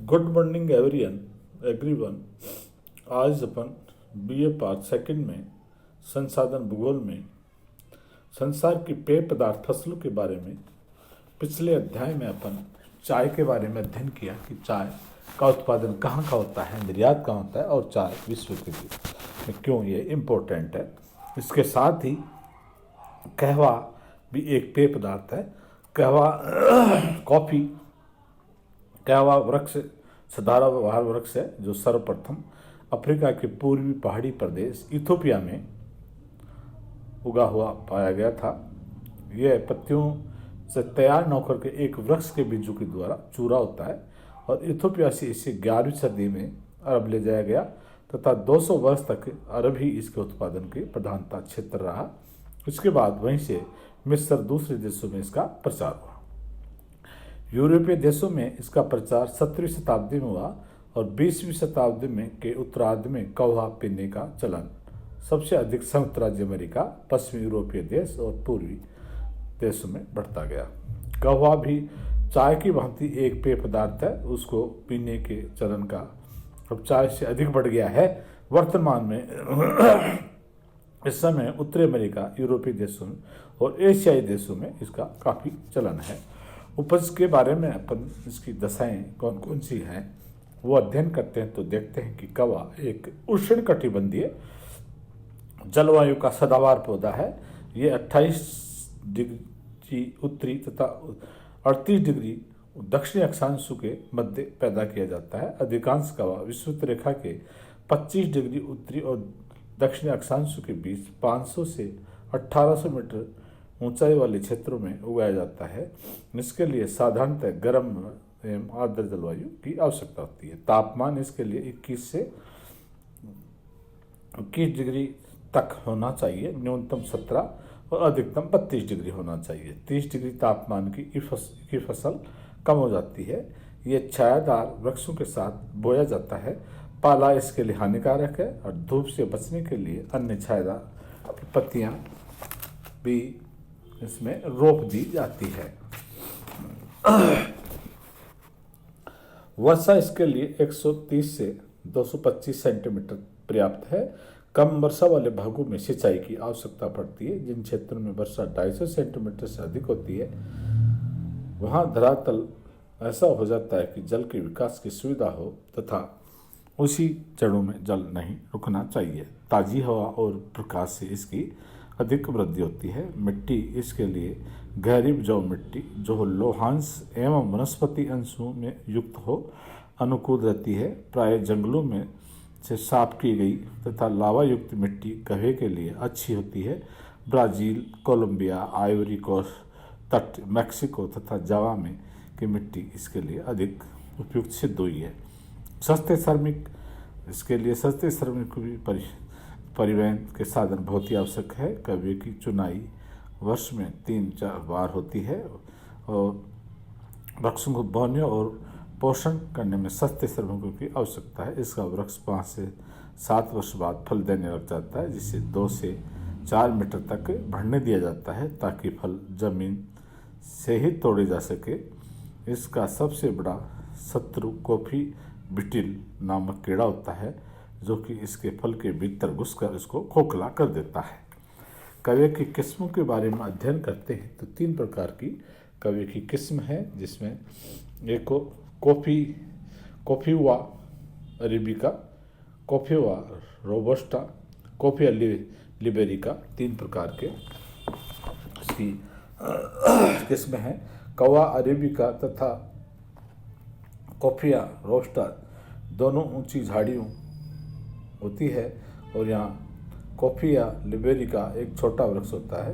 Good morning everyone. आज अपन BA part second में संसाधन भूगोल में संसार की पेय पदार्थ फसलों के बारे में पिछले अध्याय में अपन चाय के बारे में अध्ययन किया कि चाय का उत्पादन कहाँ का होता है, निर्यात कहाँ होता है और चाय विश्व के लिए क्यों ये इम्पोर्टेंट है। इसके साथ ही कहवा भी एक पेय पदार्थ है। कहवा कॉफ़ी कहवा वृक्ष सदाबहार वृक्ष है जो सर्वप्रथम अफ्रीका के पूर्वी पहाड़ी प्रदेश इथोपिया में उगा हुआ पाया गया था। यह पत्तियों से तैयार न होकर के एक वृक्ष के बीजों के द्वारा चूरा होता है और इथोपिया से इसे 11वीं सदी में अरब ले जाया गया तथा 200 वर्ष तक अरब ही इसके उत्पादन के प्रधानता क्षेत्र रहा। इसके बाद वहीं से मिस्र दूसरे देशों में इसका प्रचार हुआ। यूरोपीय देशों में इसका प्रचार 17वीं शताब्दी में हुआ और 20वीं शताब्दी में के उत्तरार्ध में कहवा पीने का चलन सबसे अधिक संयुक्त राज्य अमेरिका, पश्चिमी यूरोपीय देश और पूर्वी देशों में बढ़ता गया। कहवा भी चाय की भांति एक पेय पदार्थ है, उसको पीने के चलन का अब चाय से अधिक बढ़ गया है। वर्तमान में इस समय उत्तरी अमेरिका, यूरोपीय देशों में और एशियाई देशों में इसका काफ़ी चलन है। उपज के बारे में अपन इसकी दशाएं कौन कौन सी हैं वो अध्ययन करते हैं तो देखते हैं कि कहवा एक उष्णकटिबंधीय जलवायु का सदाबहार पौधा है। ये 28 डिग्री उत्तरी तथा 38 डिग्री दक्षिणी अक्षांशों के मध्य पैदा किया जाता है। अधिकांश कहवा विषुवत रेखा के 25 डिग्री उत्तरी और दक्षिणी अक्षांशों के बीच 500 से 1800 मीटर ऊंचाई वाले क्षेत्रों में उगाया जाता है। इसके लिए साधारणतः गर्म एवं आर्द्र जलवायु की आवश्यकता होती है। तापमान इसके लिए 21 से 21 डिग्री तक होना चाहिए, न्यूनतम 17 और अधिकतम 32 डिग्री होना चाहिए। 30 डिग्री तापमान की फसल कम हो जाती है। ये छायादार वृक्षों के साथ बोया जाता है। पाला इसके लिए हानिकारक है और धूप से बचने के लिए अन्य छायादार पत्तियां भी इसमें रोप दी जाती है। वर्षा इसके लिए 130 से 225 सेंटीमीटर पर्याप्त है। कम वर्षा वाले भागों में सिंचाई की आवश्यकता पड़ती है। जिन क्षेत्रों में वर्षा 250 सेंटीमीटर से अधिक होती है वहां धरातल ऐसा हो जाता है कि जल के विकास की सुविधा हो तथा उसी जड़ों में जल नहीं रुकना चाहिए। ताज़ी हवा और प्रकाश से इसकी अधिक वृद्धि होती है। मिट्टी इसके लिए गहरी उपजाऊ मिट्टी जो लौहांश एवं वनस्पति अंशों में युक्त हो अनुकूल रहती है। प्राय जंगलों में से साफ की गई तथा लावा युक्त मिट्टी कहवे के लिए अच्छी होती है। ब्राज़ील, कोलंबिया, आइवरी कोस्ट तट, मैक्सिको तथा जावा में की मिट्टी इसके लिए अधिक उपयुक्त सिद्ध हुई है। सस्ते श्रमिक इसके लिए सस्ते श्रमिक भी परिवहन के साधन बहुत ही आवश्यक है। कहवे की चुनाई वर्ष में 3-4 बार होती है और वृक्षों को बोने और पोषण करने में सस्ते श्रमिकों की आवश्यकता है। इसका वृक्ष 5 से 7 वर्ष बाद फल देने लग जाता है, जिसे 2 से 4 मीटर तक बढ़ने दिया जाता है ताकि फल जमीन से ही तोड़े जा सके। इसका सबसे बड़ा शत्रु कॉफ़ी बीटल नामक कीड़ा होता है जो कि इसके फल के भीतर घुसकर इसको खोखला कर देता है। कहवे की किस्मों के बारे में अध्ययन करते हैं तो 3 प्रकार की कहवे की किस्म है, जिसमें एक कॉफीवा अरेबिका, कॉफीवा रोबस्टा, कॉफिया लिबेरिका, 3 प्रकार के इसकी किस्म हैं। कहवा अरेबिका तथा कॉफिया रोबस्टा दोनों ऊंची झाड़ियों होती है और यहाँ कॉफिया लिबेरिका एक छोटा वृक्ष होता है,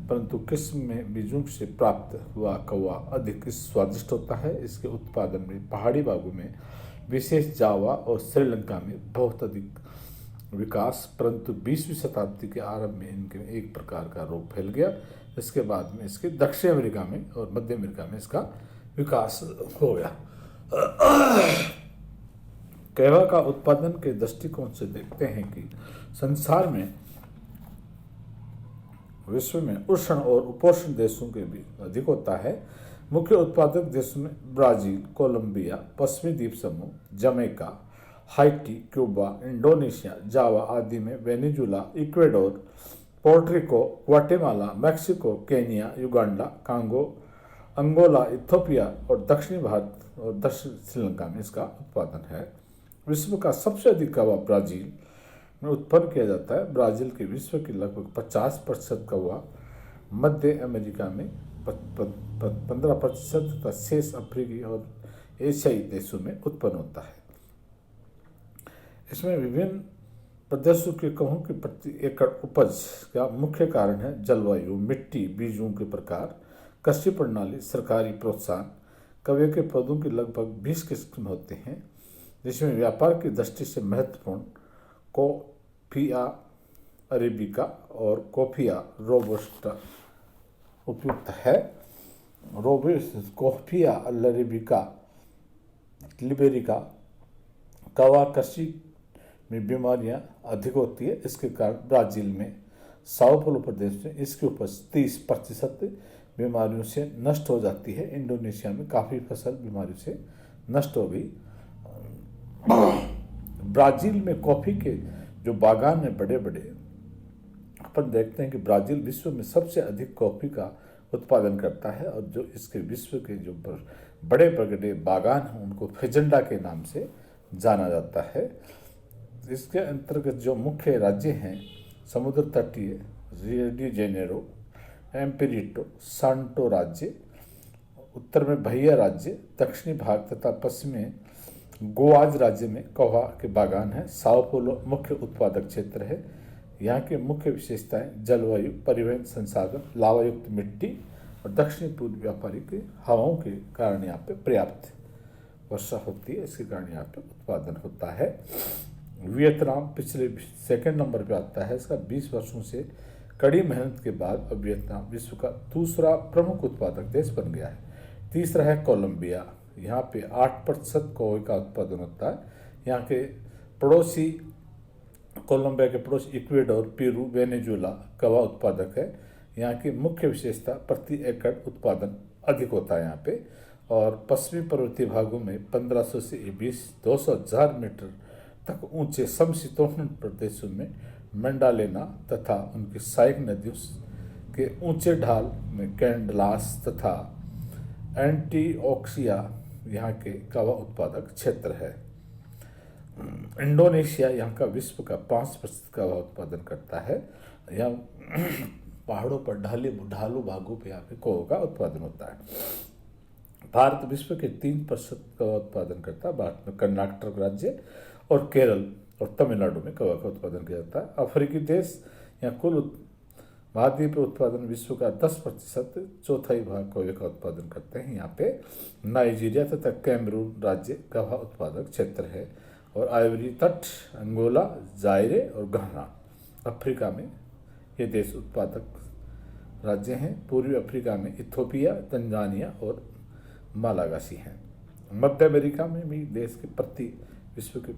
परंतु किस्म में बीजों से प्राप्त हुआ कहवा अधिक स्वादिष्ट होता है। इसके उत्पादन में पहाड़ी भागों में विशेष जावा और श्रीलंका में बहुत अधिक विकास, परंतु 20वीं शताब्दी के आरंभ में इनके एक प्रकार का रोग फैल गया। इसके बाद में इसके दक्षिण अमेरिका में और मध्य अमेरिका में इसका विकास हो गया। कहवा का उत्पादन के दृष्टिकोण से देखते हैं कि संसार में विश्व में उष्ण और उपोष्ण देशों के भी अधिक होता है। मुख्य उत्पादक देशों में ब्राजील, कोलंबिया, पश्चिमी द्वीप समूह, Jamaica, Haiti, Cuba, Indonesia, Java आदि में Venezuela, Ecuador, Puerto Rico, Guatemala, Mexico, Kenya, Uganda, Congo, Angola, Ethiopia और दक्षिणी भारत और दक्षिण श्रीलंका में इसका उत्पादन है। विश्व का सबसे अधिक कौवा ब्राजील में उत्पन्न किया जाता है। ब्राजील के विश्व की लगभग 50% कौवा मध्य अमेरिका में 15% तथा शेष अफ्रीकी और एशियाई देशों में उत्पन्न होता है। इसमें विभिन्न प्रदेशों के कौवों की प्रति एकड़ उपज का मुख्य कारण है जलवायु, मिट्टी, बीजों के प्रकार, कृषि प्रणाली, सरकारी प्रोत्साहन। कौवे के पौधों की लगभग 20 किस्म होते हैं, जिसमें व्यापार की दृष्टि से महत्वपूर्ण कोफिया अरेबिका और कोफिया रोबस्टा उपयुक्त है। कोफिया अरेबिका लिबेरिका कौवा कृषि में बीमारियां अधिक होती है। इसके कारण ब्राजील में साओ paulo प्रदेश में इसकी उपज 30% बीमारियों से नष्ट हो जाती है। इंडोनेशिया में काफ़ी फसल बीमारियों से नष्ट हो गई। ब्राजील में कॉफ़ी के जो बागान हैं बड़े बड़े, अपन देखते हैं कि ब्राजील विश्व में सबसे अधिक कॉफ़ी का उत्पादन करता है और जो इसके विश्व के जो बड़े बड़े बागान हैं उनको फेजेंडा के नाम से जाना जाता है। इसके अंतर्गत जो मुख्य राज्य हैं समुद्र तटीय रियो डी जेनेरो, एम्पेरिटो, सांटो राज्य, उत्तर में बहिया राज्य, दक्षिणी भाग तथा पश्चिम में गोआज राज्य में कौवा के बागान है। साओ paulo मुख्य उत्पादक क्षेत्र है। यहाँ की मुख्य विशेषताएं जलवायु, परिवहन संसाधन, लावायुक्त मिट्टी और दक्षिणी पूर्व व्यापारिक हवाओं के कारण यहाँ पे पर्याप्त वर्षा होती है। इसके कारण यहाँ पे उत्पादन होता है। वियतनाम पिछले सेकंड नंबर पे आता है। इसका 20 वर्षों से कड़ी मेहनत के बाद अब वियतनाम विश्व का दूसरा प्रमुख उत्पादक देश बन गया है। तीसरा है कोलंबिया, यहाँ पे 8% कौवे का उत्पादन होता है। यहाँ के पड़ोसी कोलंबिया के पड़ोसी इक्वेडोर, पेरू, वेनेजुला कौवा उत्पादक है। यहाँ की मुख्य विशेषता प्रति एकड़ उत्पादन अधिक होता है यहाँ पे। और पश्चिमी पर्वतीय भागों में 1500 से 200,000 मीटर तक ऊंचे समशीतोष्ण प्रदेशों में मंडालेना तथा उनकी सहायक नदियों के ऊंचे ढाल में कैंडलास तथा एंटीओक्सिया यहाँ के कौवा उत्पादक क्षेत्र है। इंडोनेशिया यहाँ का विश्व का 5% कौवा उत्पादन करता है। यहाँ पहाड़ों पर ढालू भागों पे यहाँ पे कौवे का उत्पादन होता है। भारत विश्व के 3% कौवा उत्पादन करता है। भारत में कर्नाटक राज्य और केरल और तमिलनाडु में कौवा का उत्पादन किया जाता है। अफ्रीकी देश यहाँ कुल महाद्वीप उत्पादन विश्व का 10%, चौथाई भाग कौवे का उत्पादन करते हैं। यहाँ पे नाइजीरिया तथा कैमरून राज्य कौवा उत्पादक क्षेत्र है। और आइवरी तट, अंगोला, जायरे और घाना अफ्रीका में ये देश उत्पादक राज्य हैं। पूर्वी अफ्रीका में इथियोपिया, तंजानिया और मालागासी हैं। मध्य अमेरिका में भी देश के प्रति विश्व के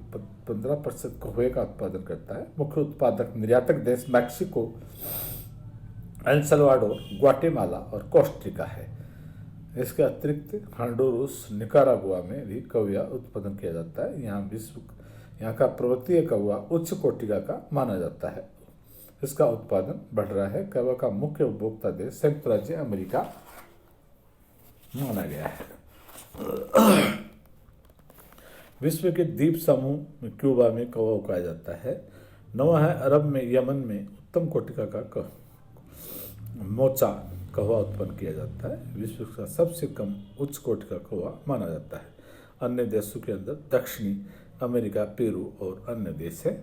15% कौवे का उत्पादन करता है। मुख्य उत्पादक निर्यातक देश मैक्सिको, एल साल्वाडोर, ग्वाटेमाला और कोस्टारिका है। इसके अतिरिक्त हॉन्डुरास, निकारागुआ में भी कौवा उत्पादन किया जाता है। यहाँ का पर्वतीय कौवा उच्च कोटिका का माना जाता है। इसका उत्पादन बढ़ रहा है। कौवा का मुख्य उपभोक्ता देश संयुक्त राज्य अमेरिका माना गया है। विश्व के द्वीप समूह में क्यूबा में कौवा उगाया जाता है। नवा है अरब में, यमन में उत्तम कोटिका का मोचा कौवा उत्पन्न किया जाता है। विश्व का सबसे कम उच्च कोटि का कौवा माना जाता है। अन्य देशों के अंदर दक्षिणी अमेरिका, पेरू और अन्य देश है।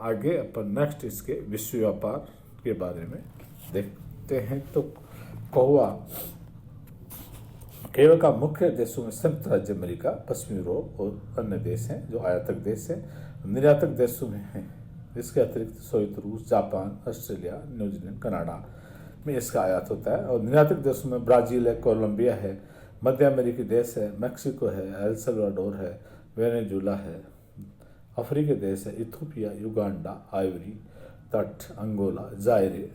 आगे अपन नेक्स्ट इसके विश्व व्यापार के बारे में देखते हैं। तो कौवा केवल का मुख्य देशों में संयुक्त राज्य अमेरिका, पश्चिमी यूरोप और अन्य देश हैं जो आयातक देश हैं। निर्यातक देशों में हैं इसके अतिरिक्त सोवियत रूस, जापान, ऑस्ट्रेलिया, न्यूजीलैंड, कनाडा में इसका आयात होता है। और निर्यातक देशों में ब्राजील है, कोलंबिया है, मध्य अमेरिकी देश है, मैक्सिको है, एल साल्वाडोर है, वेनेजुला है, अफ्रीकी देश है, इथियोपिया, युगांडा, आइवरी तट, Angola, Zaire,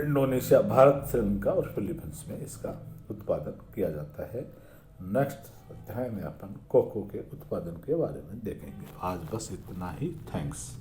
Indonesia, Bharat, Sri Lanka और फिलीपींस में इसका उत्पादन किया जाता है। नेक्स्ट अध्याय में अपन कोको के उत्पादन के बारे में देखेंगे। आज बस इतना ही। थैंक्स।